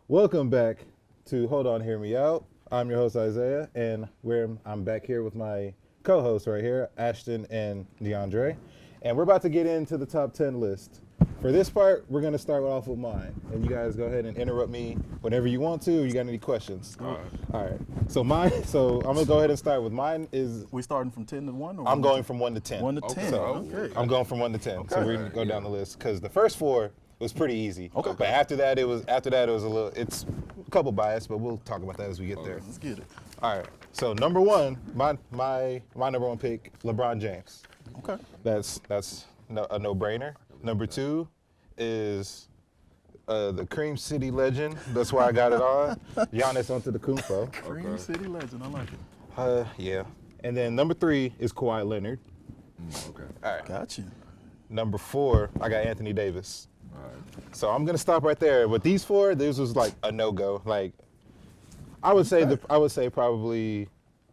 Welcome back to Hold On, Hear Me Out. I'm your host, Isaiah, and I'm back here with my co-hosts right here, Ashton and DeAndre. And we're about to get into the top 10 list. For this part, we're going to start off with mine. And you guys go ahead and interrupt me whenever you want to, or you got any questions. All right. So I'm going to go ahead and start with mine is... We starting from 10 to 1? Or I'm going from 1 to 10. 1 to 10, okay. I'm going from 1 to 10. Okay. So we're going to go down the list. Because the first four was pretty easy. Okay. But after that, it was it's a couple bias, but we'll talk about that as we get there. Let's get it. All right. So number one, my number one pick, LeBron James. Okay. That's a no-brainer. Number two is the Cream City legend. That's why I got it on. Giannis Antetokounmpo. Cream City legend, I like it. Yeah. And then number three is Kawhi Leonard. Okay. All right. Got you. Number four, I got Anthony Davis. All right. So I'm gonna stop right there. With these four, this was like a no-go. Like, I would say probably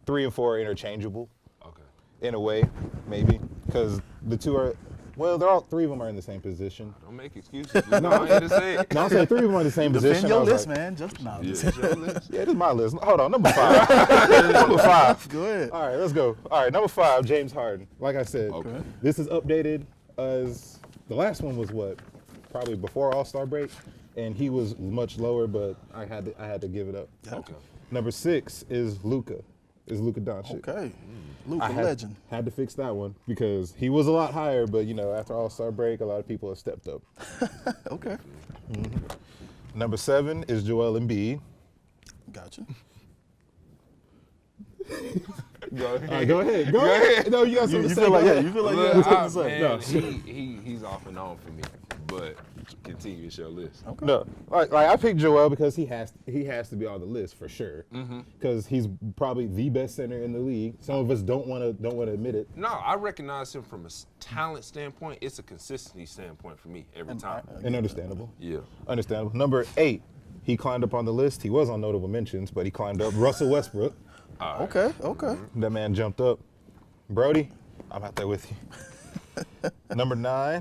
3 and 4 are interchangeable. Okay. In a way, maybe, because the two are. Well, they're all 3 of them are in the same position. Don't make excuses. No, I'm here to say it. No, I'm saying 3 of them are in the same position. Defend your I was list, like, man. Just no. Yeah, Just, it's your list. Yeah, this is my list. Hold on, number 5. Number 5. go ahead. All right, let's go. All right, number 5, James Harden. Like I said, Okay. this is updated as the last one was what, probably before All-Star break, and he was much lower, but I had to give it up. Okay. Number 6 is Luka. Is Luka Doncic. Okay. Luka, I legend. had to fix that one because he was a lot higher, but after All-Star break, a lot of people have stepped up. Okay. Number 7 is Joel Embiid. Gotcha. Go ahead. All right, go ahead. Go ahead. No, you got something to You say. feel like Go yeah, ahead. you feel like Look, yeah, something to say. man, No. he's off and on for me, but continue to your list. Okay. No, like I picked Joel because he has to be on the list for sure. Mm-hmm. Because he's probably the best center in the league. Some of us don't want to admit it. No, I recognize him from a talent standpoint. It's a consistency standpoint for me every time. And understandable. Yeah. Understandable. Number 8, he climbed up on the list. He was on notable mentions, but he climbed up. Russell Westbrook. All right. Okay. Okay. That man jumped up. Brody, I'm out there with you. Number 9,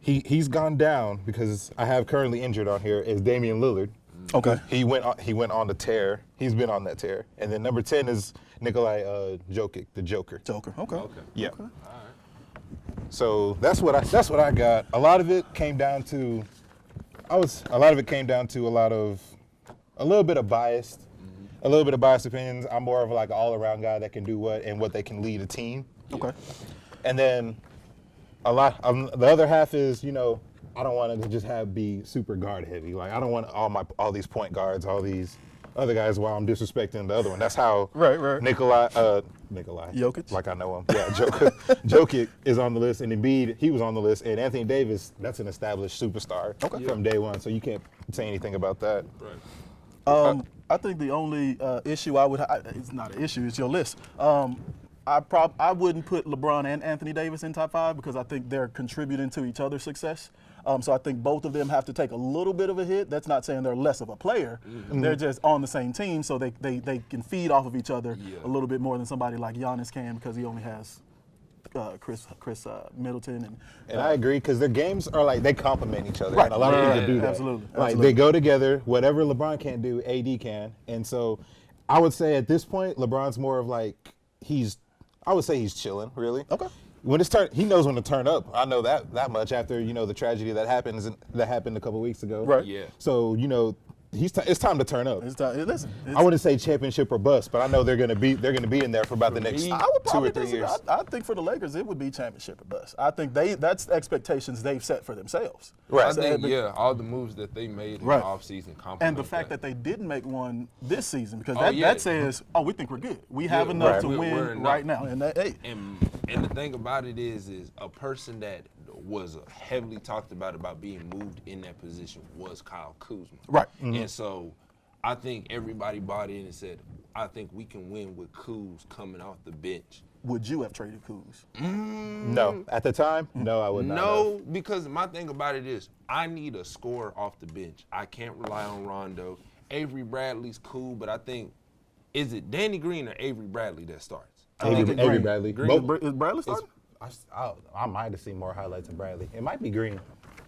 he's gone down because I have currently injured on here is Damian Lillard. Okay. He went on the tear. He's been on that tear. And then number 10 is Nikolai Jokic, the Joker. Joker. Okay. Okay. Yeah. Okay. So that's what I got. A lot of it came down to a little bit of biased. A little bit of biased opinions. I'm more of like an all-around guy that can do what they can lead a team. Okay. And then the other half is, I don't want to just be super guard heavy. Like I don't want all these point guards, all these other guys while I'm disrespecting the other one. That's how Right. Nikolai Jokic? like I know him. Yeah, Jokic is on the list, and Embiid, he was on the list, and Anthony Davis, that's an established superstar from day one, so you can't say anything about that. Right. I think the only issue it's not an issue, it's your list. I wouldn't put LeBron and Anthony Davis in top 5 because I think they're contributing to each other's success. So I think both of them have to take a little bit of a hit. That's not saying they're less of a player. Mm-hmm. They're just on the same team, so they can feed off of each other a little bit more than somebody like Giannis can because he only has Chris Middleton and I agree because their games are like they complement each other, and a lot of people do that. Absolutely. They go together. Whatever LeBron can't do, AD can, and so I would say at this point LeBron's more of like he's chilling really. Okay. When he knows when to turn up. I know that much after the tragedy that happened a couple weeks ago. Right. Yeah. So it's time to turn up. Listen, I wouldn't say championship or bust, but I know they're gonna be in there for about the next I would 2 probably or 3 disagree. years. I think for the Lakers, it would be championship or bust. I think that's the expectations they've set for themselves. Right. I think, all the moves that they made in the offseason complement And the fact that they didn't make one this season, because Oh, yeah. that says, we think we're good. We have Yeah, enough right. to We're win enough. right now. And hey, And the thing about it is a person that was heavily talked about being moved in that position was Kyle Kuzma. Right. And so I think everybody bought in and said, I think we can win with Kuz coming off the bench. would you have traded Kuz? No, at the time, no, I would not. No, because my thing about it is I need a scorer off the bench. I can't rely on Rondo. Avery Bradley's cool, but I think, is it Danny Green or Avery Bradley that starts? Avery Bradley. Is Bradley starting? I might have seen more highlights of Bradley. It might be Green.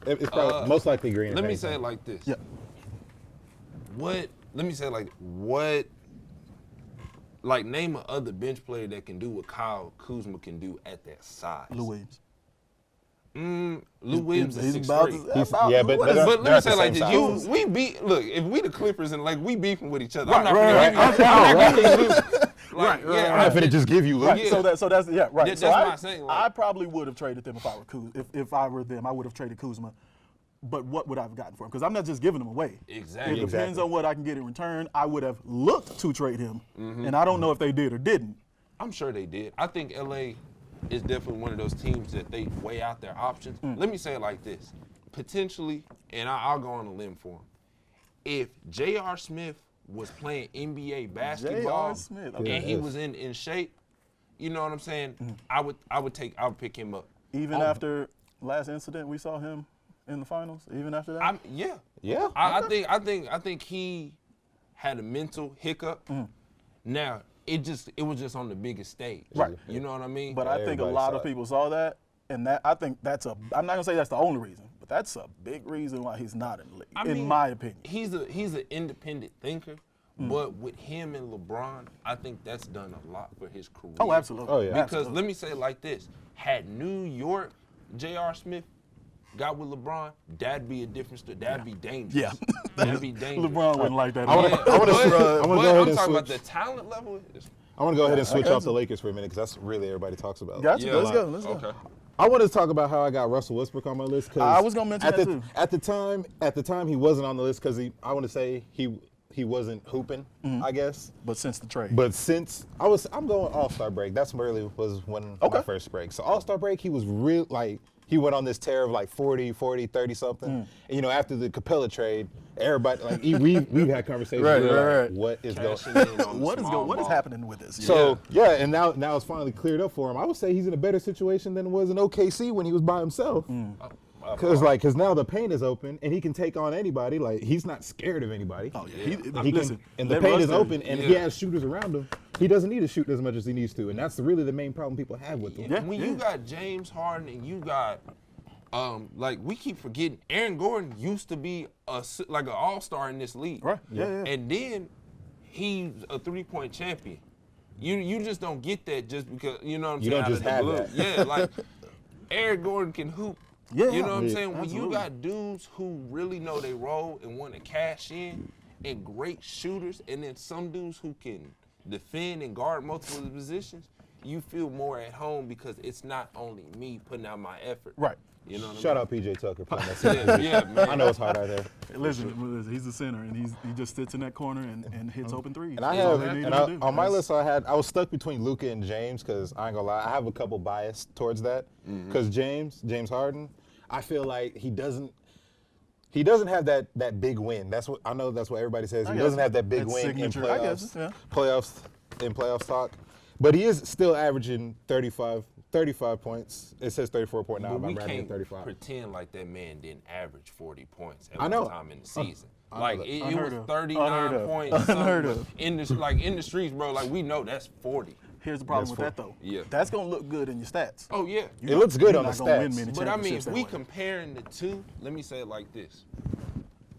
It's probably most likely Green. Let me say it like this. Yeah. Let me say like what. Like name a other bench player that can do what Kyle Kuzma can do at that size. Lou Williams. Lou Williams is He's 6'3". about, yeah, but But let me at say the like same this: size. we beat. Look, if we the Clippers and like we beefing with each other, Right, I'm not right, gonna give you. I'm not gonna give you. Like, right, yeah, I'm not finna just give you Luke. Right, Yeah. so that's right. That's so what I'm saying, like- I probably would have traded them if I were if I were them. I would have traded Kuzma. But what would I have gotten for him? Because I'm not just giving him away. Exactly. It depends Exactly. on what I can get in return. I would have looked to trade him, Mm-hmm. and I don't know if they did or didn't. I'm sure they did. I think LA is definitely one of those teams that they weigh out their options. Let me say it like this: potentially, and I'll go on a limb for him. If J.R. Smith was playing NBA basketball J.R. Smith, okay. and he was in shape, you know what I'm saying? I would pick him up. Even Oh, after last incident, we saw him in the finals. Even after that, Yeah. Yeah. I think he had a mental hiccup. Now it was just on the biggest stage. Right. You know what I mean? but I think a Everybody lot saw of it. people saw that, and that I think that's a. I'm not gonna say that's the only reason, but that's a big reason why he's not in the league, I in mean, my opinion. he's an independent thinker, but with him and LeBron, I think that's done a lot for his career. Oh, absolutely. Oh, yeah. Because let me say it like this: had New York J.R. Smith got with LeBron, that'd be a different story. That'd be dangerous. Yeah. That'd be dangerous. LeBron wouldn't like that. I wanna- at all. I wanna but, switch- I wanna but go ahead I'm and talking about switch. the talent level. It's- I want to go ahead and switch got off the you. Lakers for a minute because that's really everybody talks about. Gotcha. Yeah. Let's go. Let's go. Okay. I wanted to talk about how I got Russell Westbrook on my list. 'Cause I was gonna mention at that the, too. At the time, he wasn't on the list because I want to say he wasn't hooping, I guess. But since the trade, But since I'm going All-Star break. That's really was when Okay. my first break. So All-Star break, he was real he went on this tear of like 40, 30 something. And after the Capella trade, everybody we've had conversations. Right, we were right, like, right. what is going? Cashing in on the what is small what is ball. happening with this? So and now it's finally cleared up for him. I would say he's in a better situation than it was in OKC when he was by himself. Because now the paint is open and he can take on anybody. Like he's not scared of anybody. Oh yeah. He Listen, can, and the let paint Russ is tell you. open, and he Yeah. has shooters around him. He doesn't need to shoot as much as he needs to, and that's really the main problem people have with him. Yeah, When you got James Harden and you got, we keep forgetting, Aaron Gordon used to be like an all-star in this league. Right. Yeah. And then he's a three-point champion. You just don't get that just because, you know what I'm You saying? don't just out of the have blue. that. Yeah, like Aaron Gordon can hoop. Yeah. You know what I'm Yeah. saying? When Absolutely. you got dudes who really know their role and want to cash in and great shooters, and then some dudes who can defend and guard multiple positions, you feel more at home because it's not only me putting out my effort. Right. You know what Shout I out PJ Tucker playing that mean? center Yeah, position. yeah, man. I know it's hard out there. Listen, he's the center, and he just sits in that corner and hits open threes. And I That's all have, they need and him I, to do. on my That's- list, I was stuck between Luka and James because I ain't gonna lie, I have a couple bias towards that. Because James Harden, I feel like he doesn't have that big win. That's what everybody says. I He guess. doesn't have that big That win in signature, I guess, playoffs, yeah. playoffs talk. But he is still averaging 35 points. It says 34.9, But but we I'm rounding can't to 35. pretend like that man didn't average 40 points at I know. one time in the season. I know Like that. it Unheard was of. 39 Unheard of. points. Unheard something. of. In the streets, bro. Like we know that's 40. Here's the problem That's with that though. Yeah. That's gonna look good in your stats. Oh yeah. It looks good You're on the not gonna win stats. many But I mean, championships if that we way. comparing the two, let me say it like this.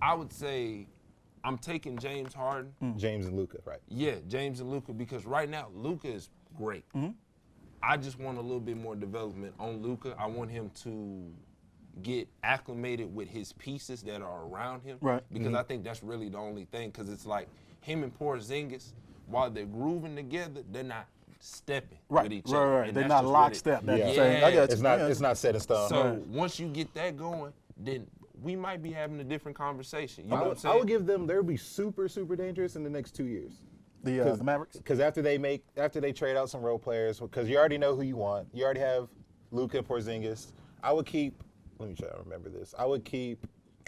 I would say I'm taking James Harden. James and Luka, right? Yeah, James and Luka, because right now Luka is great. I just want a little bit more development on Luka. I want him to get acclimated with his pieces that are around him. Right. Because I think that's really the only thing. Because it's like him and Porzingis, while they're grooving together, they're not stepping Right, with each right, other. right. And They're that's not just lockstep. Really, That's Yeah. the same. I got you. It's not set in stone. So once you get that going, then we might be having a different conversation. You know what I'm saying? I would give them. They'll be super, super dangerous in the next 2 years. The Mavericks. Because after they trade out some role players, because you already know who you want. You already have Luka, Porzingis. I would keep. Let me try to remember this. I would keep.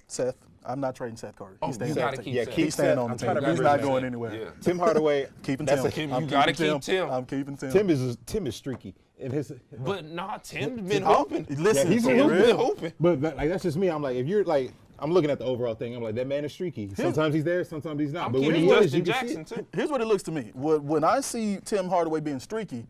Seth. I'm not trading Seth Curry. Oh, He's you staying gotta on the keep team. Yeah, Seth. keep He's staying Seth. on the I'm trying team. to He's remember not his going name. anywhere. Yeah. Tim Hardaway. Keeping that's Tim. a- Tim, I'm you gotta keeping keep Tim. I'm keeping Tim. Tim is streaky. And his. But nah, Tim's been Oh, hooping. listen, Yeah, he's for been real. been hooping. But that's just me. I'm like, if you're like, I'm looking at the overall thing. I'm like, that man is streaky. Sometimes he's there, sometimes he's not. I'm but when keeping he is, Justin you can see Jackson it. too. Here's what it looks to me. When I see Tim Hardaway being streaky,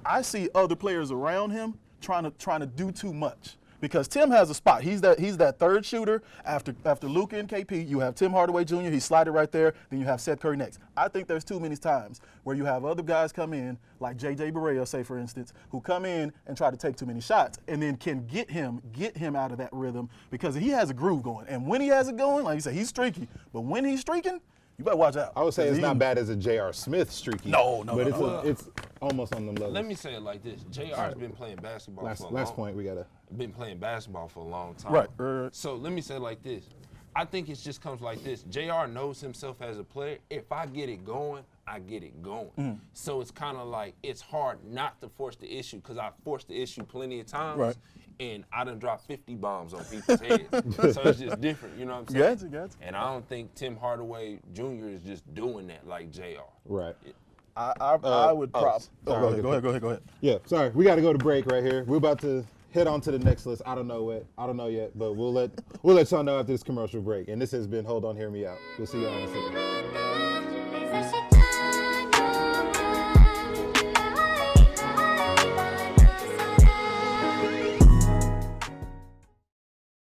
I see other players around him trying to do too much. because Tim has a spot. He's that third shooter after Luka and KP. You have Tim Hardaway Jr. He's slided right there. Then you have Seth Curry next. I think there's too many times where you have other guys come in, like J.J. Barea, say for instance, who come in and try to take too many shots, and then can get him out of that rhythm because he has a groove going. And when he has it going, like you said, he's streaky. But when he's streaking, you better watch out. I would say it's not bad as a J.R. Smith streaky. No, But it's almost on the level. Let me say it like this: JR's been playing basketball for a long. Last point we gotta. Been playing basketball for a long time. Right. So let me say it like this. I think it just comes like this. JR knows himself as a player. If I get it going, I get it going. So it's kind of like it's hard not to force the issue because I forced the issue plenty of times. Right. And I done dropped 50 bombs on people's heads. So it's just different, you know what I'm saying? Gotcha. And I don't think Tim Hardaway Jr. is just doing that like JR. Right. I would probably. Go ahead. Yeah, sorry. We got to go to break right here. We're about to head on to the next list. I don't know yet, but we'll let y'all know after this commercial break. And this has been Hold On, Hear Me Out. We'll see y'all in a second.